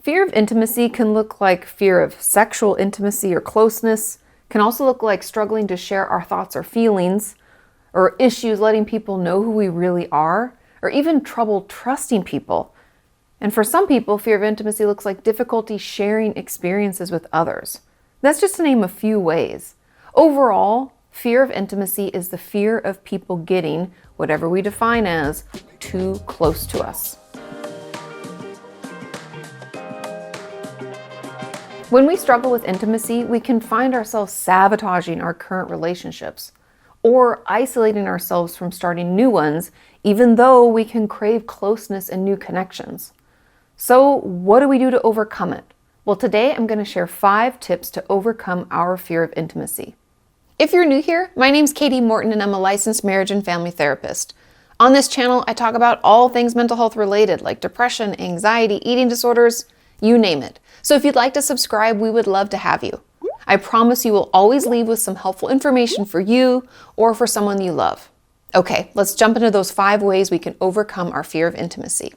Fear of intimacy can look like fear of sexual intimacy or closeness, can also look like struggling to share our thoughts or feelings, or issues letting people know who we really are, or even trouble trusting people. And for some people, fear of intimacy looks like difficulty sharing experiences with others. That's just to name a few ways. Overall, fear of intimacy is the fear of people getting whatever we define as too close to us. When we struggle with intimacy, we can find ourselves sabotaging our current relationships or isolating ourselves from starting new ones, even though we can crave closeness and new connections. So what do we do to overcome it? Well, today I'm going to share 5 tips to overcome our fear of intimacy. If you're new here, my name's Kati Morton and I'm a licensed marriage and family therapist. On this channel, I talk about all things mental health related, like depression, anxiety, eating disorders, you name it. So if you'd like to subscribe, we would love to have you. I promise you will always leave with some helpful information for you or for someone you love. Okay, let's jump into those 5 ways we can overcome our fear of intimacy.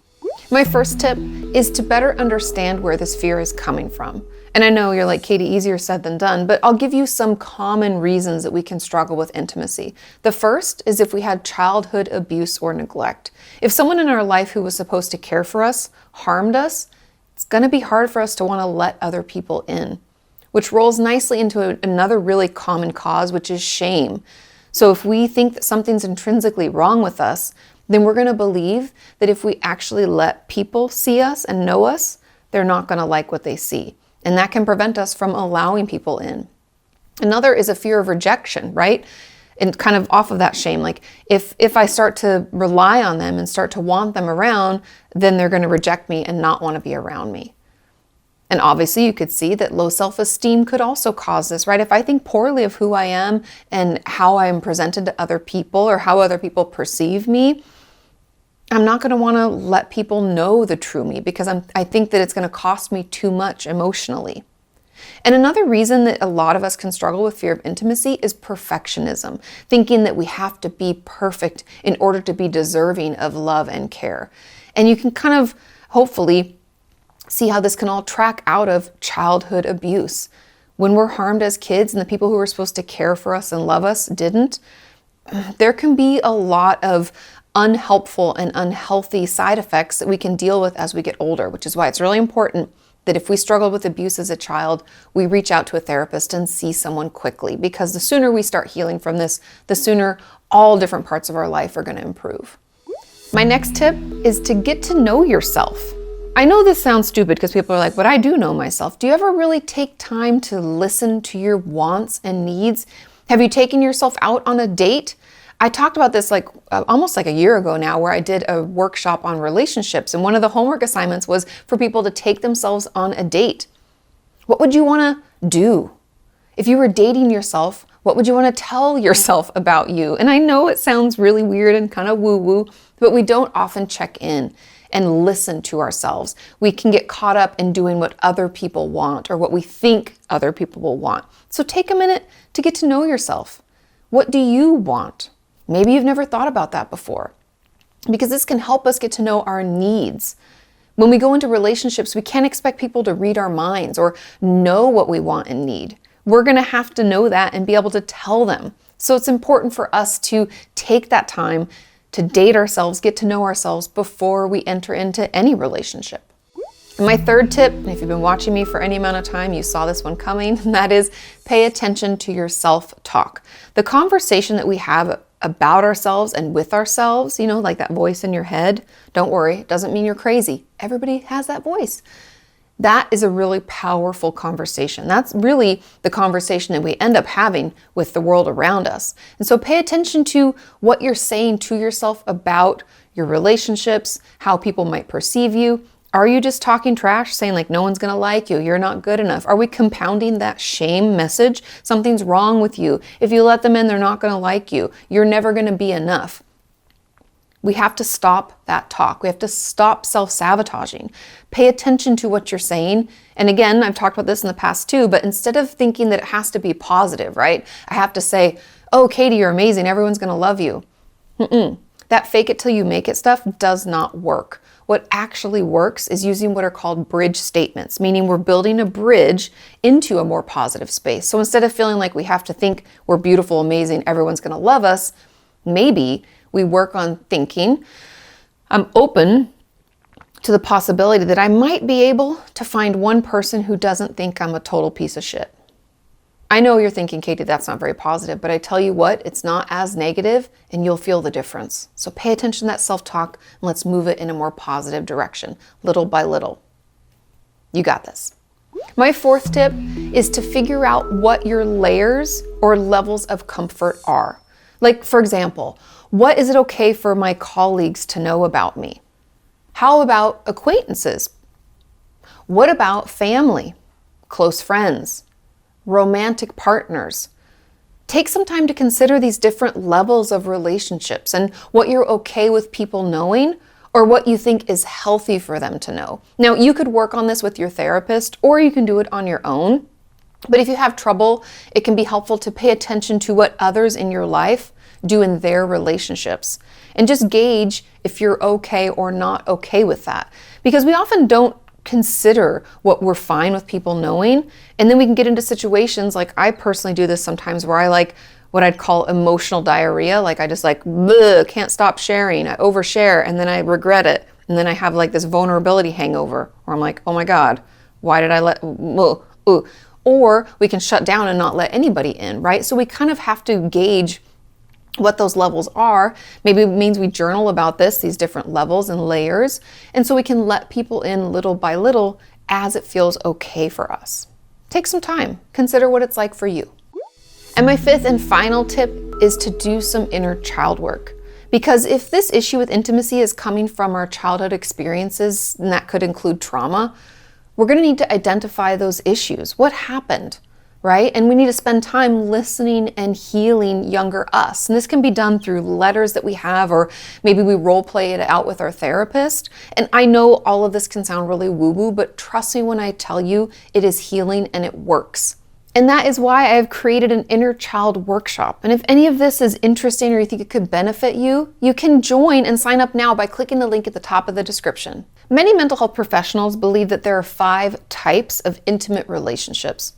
My first tip is to better understand where this fear is coming from. And I know you're like, Kati, easier said than done, but I'll give you some common reasons that we can struggle with intimacy. The first is if we had childhood abuse or neglect. If someone in our life who was supposed to care for us harmed us, it's going to be hard for us to want to let other people in, which rolls nicely into another really common cause, which is shame. So if we think that something's intrinsically wrong with us, then we're going to believe that if we actually let people see us and know us, they're not going to like what they see. And that can prevent us from allowing people in. Another is a fear of rejection, right? And kind of off of that shame, like if I start to rely on them and start to want them around, then they're going to reject me and not want to be around me. And obviously you could see that low self-esteem could also cause this, right? If I think poorly of who I am and how I am presented to other people or how other people perceive me, I'm not going to want to let people know the true me because I think that it's going to cost me too much emotionally. And another reason that a lot of us can struggle with fear of intimacy is perfectionism, thinking that we have to be perfect in order to be deserving of love and care. And you can kind of hopefully see how this can all track out of childhood abuse. When we're harmed as kids and the people who were supposed to care for us and love us didn't, there can be a lot of unhelpful and unhealthy side effects that we can deal with as we get older, which is why it's really important that if we struggled with abuse as a child, we reach out to a therapist and see someone quickly, because the sooner we start healing from this, the sooner all different parts of our life are going to improve. My next tip is to get to know yourself. I know this sounds stupid because people are like, but I do know myself. Do you ever really take time to listen to your wants and needs? Have you taken yourself out on a date? I talked about this almost like a year ago now, where I did a workshop on relationships. And one of the homework assignments was for people to take themselves on a date. What would you want to do? If you were dating yourself, what would you want to tell yourself about you? And I know it sounds really weird and kind of woo-woo, but we don't often check in and listen to ourselves. We can get caught up in doing what other people want or what we think other people will want. So take a minute to get to know yourself. What do you want? Maybe you've never thought about that before, because this can help us get to know our needs. When we go into relationships, we can't expect people to read our minds or know what we want and need. We're going to have to know that and be able to tell them. So it's important for us to take that time to date ourselves, get to know ourselves before we enter into any relationship. And my third tip, and if you've been watching me for any amount of time, you saw this one coming, and that is pay attention to your self-talk. The conversation that we have about ourselves and with ourselves, like that voice in your head, don't worry, it doesn't mean you're crazy. Everybody has that voice. That is a really powerful conversation. That's really the conversation that we end up having with the world around us. And so pay attention to what you're saying to yourself about your relationships, how people might perceive you. Are you just talking trash, saying like no one's gonna like you, you're not good enough? Are we compounding that shame message? Something's wrong with you. If you let them in, they're not gonna like you. You're never gonna be enough. We have to stop that talk. We have to stop self-sabotaging. Pay attention to what you're saying. And again, I've talked about this in the past too, but instead of thinking that it has to be positive, right? I have to say, oh, Kati, you're amazing. Everyone's gonna love you. That fake it till you make it stuff does not work. what actually works is using what are called bridge statements, meaning we're building a bridge into a more positive space. So instead of feeling like we have to think we're beautiful, amazing, everyone's going to love us, maybe we work on thinking, I'm open to the possibility that I might be able to find one person who doesn't think I'm a total piece of shit. I know you're thinking, Katie, that's not very positive, but I tell you what, it's not as negative and you'll feel the difference. So pay attention to that self-talk and let's move it in a more positive direction, little by little. You got this. My fourth tip is to figure out what your layers or levels of comfort are. Like, for example, what is it okay for my colleagues to know about me? How about acquaintances? What about family, close friends, romantic partners? Take some time to consider these different levels of relationships and what you're okay with people knowing or what you think is healthy for them to know. Now, you could work on this with your therapist or you can do it on your own. But if you have trouble, it can be helpful to pay attention to what others in your life do in their relationships and just gauge if you're okay or not okay with that. Because we often don't consider what we're fine with people knowing, and then we can get into situations like I personally do this sometimes where I like what I'd call emotional diarrhea. Like I just like, can't stop sharing. I overshare and then I regret it. And then I have like this vulnerability hangover where I'm like, oh my God, why did I let, Or we can shut down and not let anybody in, right? So we kind of have to gauge what those levels are. Maybe it means we journal about these different levels and layers. And so we can let people in little by little as it feels okay for us. Take some time, consider what it's like for you. And my fifth and final tip is to do some inner child work. Because if this issue with intimacy is coming from our childhood experiences, and that could include trauma, we're going to need to identify those issues. What happened? Right? And we need to spend time listening and healing younger us. And this can be done through letters that we have, or maybe we role play it out with our therapist. And I know all of this can sound really woo-woo, but trust me when I tell you it is healing and it works. And that is why I have created an inner child workshop. And if any of this is interesting or you think it could benefit you, you can join and sign up now by clicking the link at the top of the description. Many mental health professionals believe that there are 5 types of intimate relationships.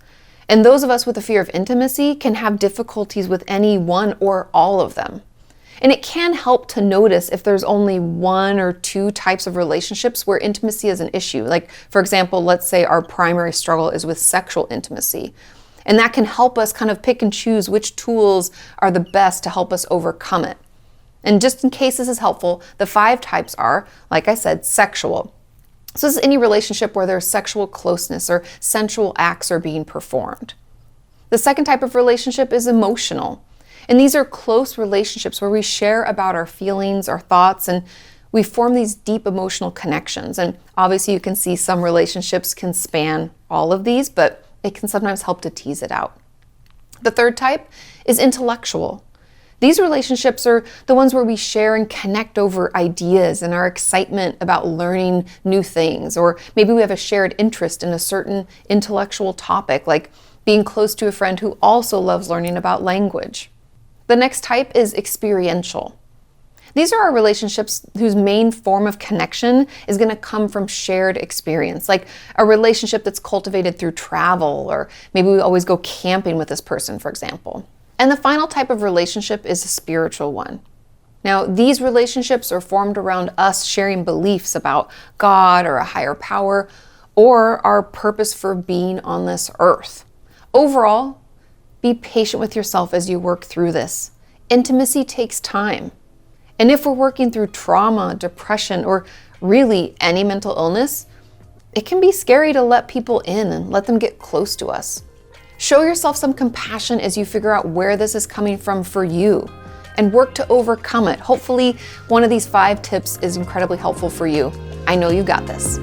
And those of us with a fear of intimacy can have difficulties with any one or all of them. And it can help to notice if there's only 1 or 2 types of relationships where intimacy is an issue. Like, for example, let's say our primary struggle is with sexual intimacy. And that can help us kind of pick and choose which tools are the best to help us overcome it. And just in case this is helpful, the 5 types are, like I said, sexual. So this is any relationship where there's sexual closeness or sensual acts are being performed. The second type of relationship is emotional. And these are close relationships where we share about our feelings, our thoughts, and we form these deep emotional connections. And obviously you can see some relationships can span all of these, but it can sometimes help to tease it out. The third type is intellectual. These relationships are the ones where we share and connect over ideas and our excitement about learning new things, or maybe we have a shared interest in a certain intellectual topic, like being close to a friend who also loves learning about language. The next type is experiential. These are our relationships whose main form of connection is going to come from shared experience, like a relationship that's cultivated through travel, or maybe we always go camping with this person, for example. And the final type of relationship is a spiritual one. Now, these relationships are formed around us sharing beliefs about God or a higher power, or our purpose for being on this earth. Overall, be patient with yourself as you work through this. Intimacy takes time. And if we're working through trauma, depression, or really any mental illness, it can be scary to let people in and let them get close to us. Show yourself some compassion as you figure out where this is coming from for you and work to overcome it. Hopefully, one of these 5 tips is incredibly helpful for you. I know you got this.